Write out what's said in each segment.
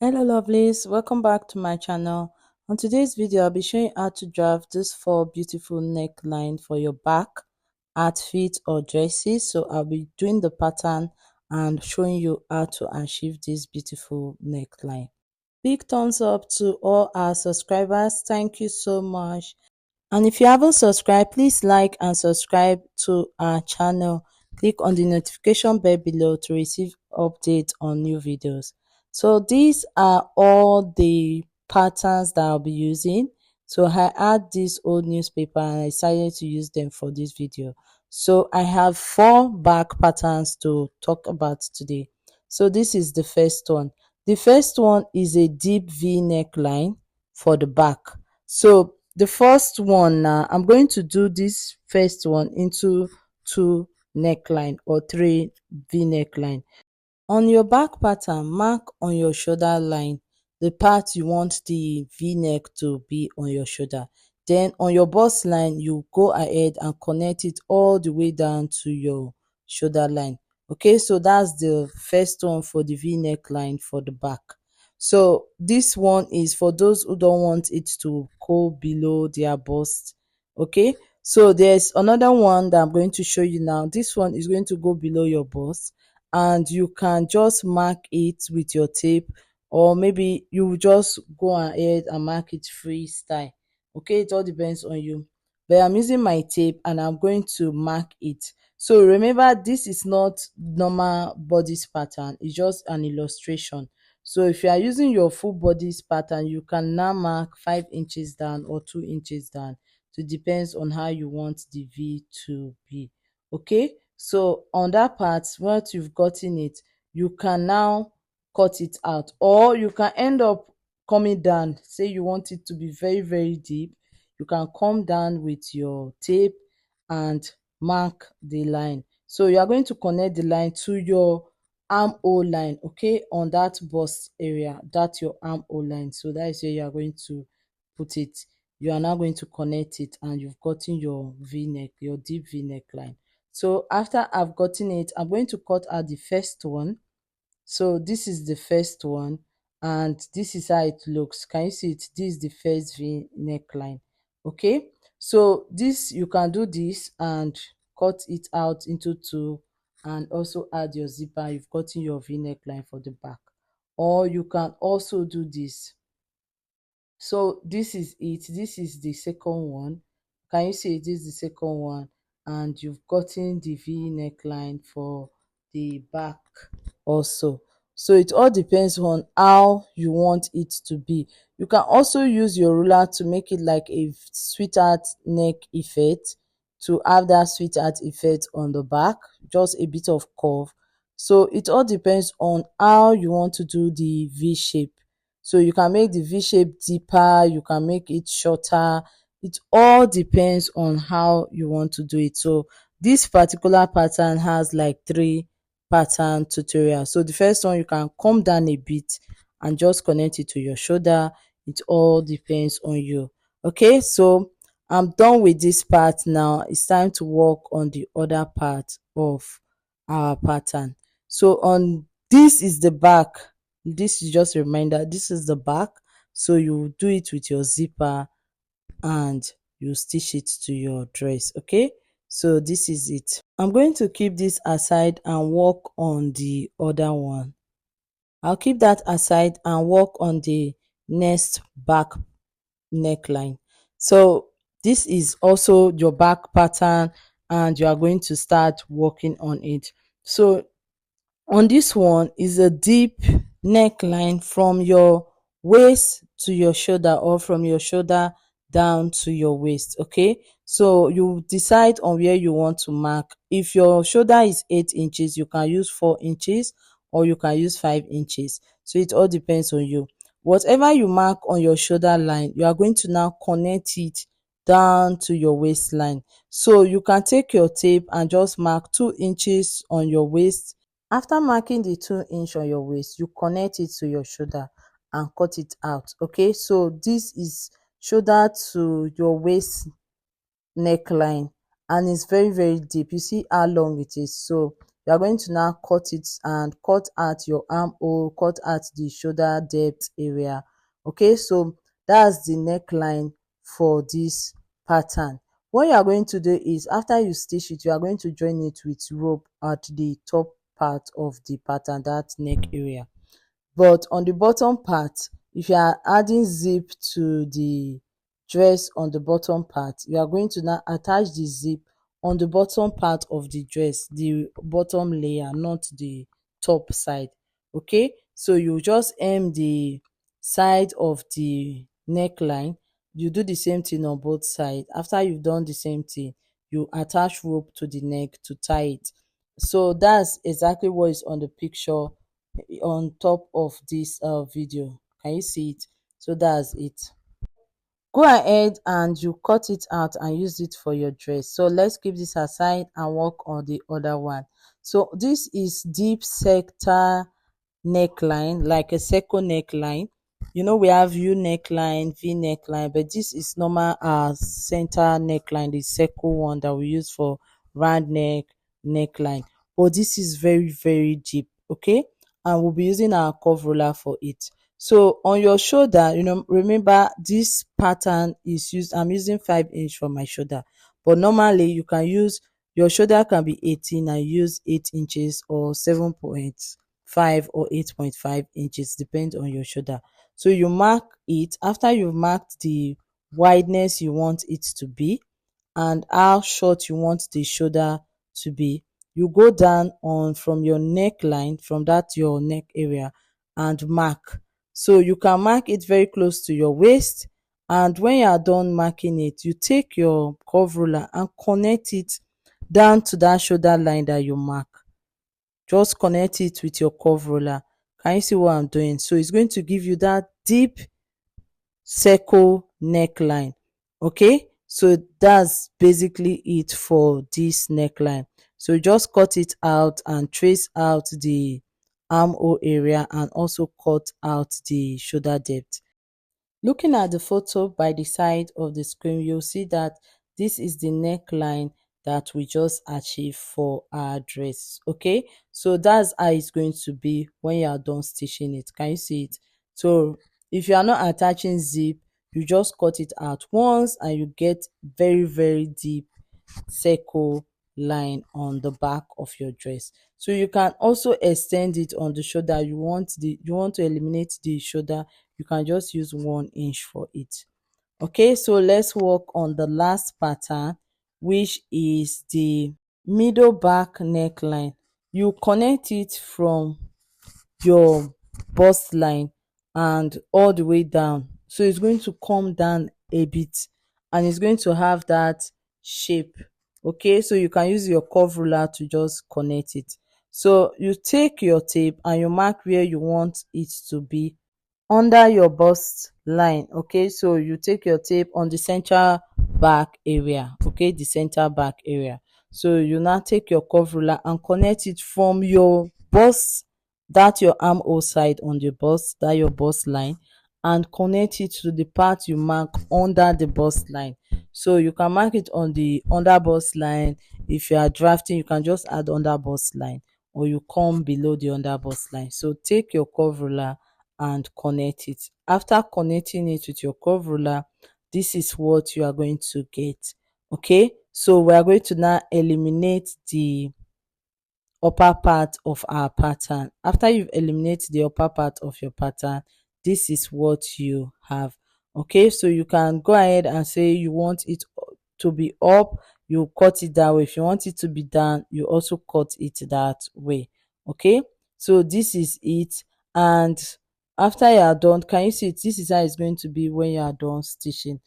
Hello lovelies, welcome back to my channel. On today's video I'll be showing you how to draft this four beautiful neckline for your back, outfit or dresses. So I'll be doing the pattern and showing you how to achieve this beautiful neckline. Big thumbs up to all our subscribers, thank you so much. And if you haven't subscribed, please like and subscribe to our channel. Click on the notification bell below to receive updates on new videos. So these are all the patterns that I'll be using. So I had this old newspaper and I decided to use them for this video. So I have four back patterns to talk about today. So this is the first one. The first one is a deep V neckline for the back. So the first one now, I'm going to do this first one into two neckline or three V neckline. On your back pattern, mark on your shoulder line the part you want the V-neck to be on your shoulder. Then on your bust line, you go ahead and connect it all the way down to your shoulder line. Okay, so that's the first one for the V-neck line for the back. So this one is for those who don't want it to go below their bust. Okay, so there's another one that I'm going to show you now. This one is going to go below your bust and you can just mark it with your tape, or maybe you just go ahead and mark it freestyle. Okay, it all depends on you, but I'm using my tape and I'm going to mark it. So remember, this is not normal bodice pattern, it's just an illustration. So if you are using your full bodice pattern, you can now mark 5 inches down or 2 inches down. So it depends on how you want the V to be. Okay, so on that part, once you've gotten it, you can now cut it out, or you can end up coming down. Say you want it to be very deep, you can come down with your tape and mark the line. So you are going to connect the line to your armhole line, okay, on that bust area, that's your armhole line. So that is where you are going to put it. You are now going to connect it and you've gotten your v-neck, your deep v-neck line. So after I've gotten it, I'm going to cut out the first one. So this is the first one and this is how it looks. Can you see it? This is the first v neckline. Okay, so this, you can do this and cut it out into two and also add your zipper. You've gotten your v neckline for the back. Or you can also do this. So this is it, this is the second one. Can you see it? This is the second one and you've gotten the v neckline for the back also. So it all depends on how you want it to be. You can also use your ruler to make it like a sweetheart neck effect, to have that sweetheart effect on the back, just a bit of curve. So it all depends on how you want to do the v shape. So you can make the v shape deeper, you can make it shorter. It all depends on how you want to do it. So this particular pattern has like three pattern tutorial. So the first one, you can come down a bit and just connect it to your shoulder. It all depends on you. Okay, so I'm done with this part. Now it's time to work on the other part of our pattern. So on this is the back, this is just a reminder, this is the back. So you do it with your zipper and you stitch it to your dress. Okay, so this is it. I'm going to keep this aside and work on the other one. I'll keep that aside and work on the next back neckline. So this is also your back pattern and you are going to start working on it. So on this one is a deep neckline from your waist to your shoulder, or from your shoulder down to your waist. Okay, so you decide on where you want to mark. If your shoulder is 8 inches, you can use 4 inches or you can use 5 inches. So it all depends on you. Whatever you mark on your shoulder line, you are going to now connect it down to your waistline. So you can take your tape and just mark 2 inches on your waist. After marking the 2 inch on your waist, you connect it to your shoulder and cut it out. Okay, so this is shoulder to your waist neckline and it's very deep. You see how long it is. So you are going to now cut it and cut out your armhole, cut out the shoulder depth area. Okay, so that's the neckline for this pattern. What you are going to do is, after you stitch it, you are going to join it with rope at the top part of the pattern, that neck area. But on the bottom part, if you are adding zip to the dress on the bottom part, you are going to now attach the zip on the bottom part of the dress, the bottom layer, not the top side. Okay, so you just hem the side of the neckline. You do the same thing on both sides. After you've done the same thing, you attach rope to the neck to tie it. So that's exactly what is on the picture on top of this video. Can you see it? So that's it. Go ahead and you cut it out and use it for your dress. So let's keep this aside and work on the other one. So this is deep sector neckline, like a circle neckline. You know, we have U neckline, V neckline, but this is normal center neckline, the circle one that we use for round neck neckline. But this is very, very deep. Okay, and we'll be using our curve ruler for it. So on your shoulder, remember this pattern is used, I'm using 5" for my shoulder, but normally you can use, your shoulder can be 18 and use 8" or 7.5 or 8.5" depends on your shoulder. So you mark it. After you've marked the wideness you want it to be and how short you want the shoulder to be, you go down on from your neckline, from that your neck area, and mark. So you can mark it very close to your waist, and when you are done marking it, you take your curve ruler and connect it down to that shoulder line that you mark. Just connect it with your curve ruler. Can you see what I'm doing? So it's going to give you that deep circle neckline. Okay, so that's basically it for this neckline. So just cut it out and trace out the armhole area and also cut out the shoulder depth. Looking at the photo by the side of the screen, you'll see that this is the neckline that we just achieved for our dress. Okay, so that's how it's going to be when you are done stitching it. Can you see it? So if you are not attaching zip, you just cut it out once and you get very, very deep circle line on the back of your dress. So you can also extend it on the shoulder. You want to eliminate the shoulder, you can just use 1" for it. Okay, so let's work on the last pattern, which is the middle back neckline. You connect it from your bust line and all the way down, so it's going to come down a bit and it's going to have that shape. Okay, so you can use your curve ruler to just connect it. So you take your tape and you mark where you want it to be under your bust line. Okay, so you take your tape on the central back area. Okay, the center back area. So you now take your curve ruler and connect it from your bust, that your armhole side on the bust, that your bust line, and connect it to the part you mark under the bust line. So you can mark it on the under bust line. If you are drafting, you can just add under bust line, or you come below the under bust line. So take your curve ruler and connect it. After connecting it with your curve ruler, this is what you are going to get. Okay, so we are going to now eliminate the upper part of our pattern. After you've eliminated the upper part of your pattern, this is what you have. Okay, so you can go ahead and say you want it to be up, you cut it that way. If you want it to be down, you also cut it that way. Okay, so this is it. And after you are done, can you see it? This is how it's going to be when you are done stitching.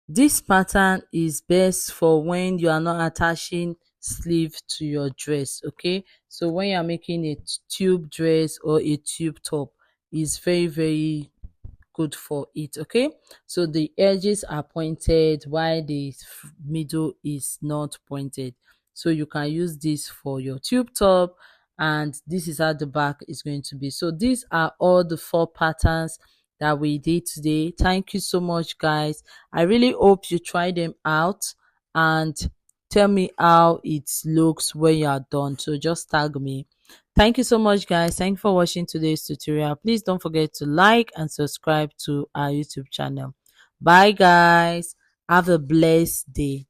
This pattern is best for when you are not attaching sleeve to your dress. Okay, so when you are making a tube dress or a tube top, is very, very good for it. Okay, so the edges are pointed while the middle is not pointed, so you can use this for your tube top, and this is how the back is going to be. So these are all the 4 patterns that we did today. Thank you so much, guys. I really hope you try them out, and tell me how it looks when you are done. So just tag me. Thank you so much, guys. Thank you for watching today's tutorial. Please don't forget to like and subscribe to our YouTube channel. Bye, guys. Have a blessed day.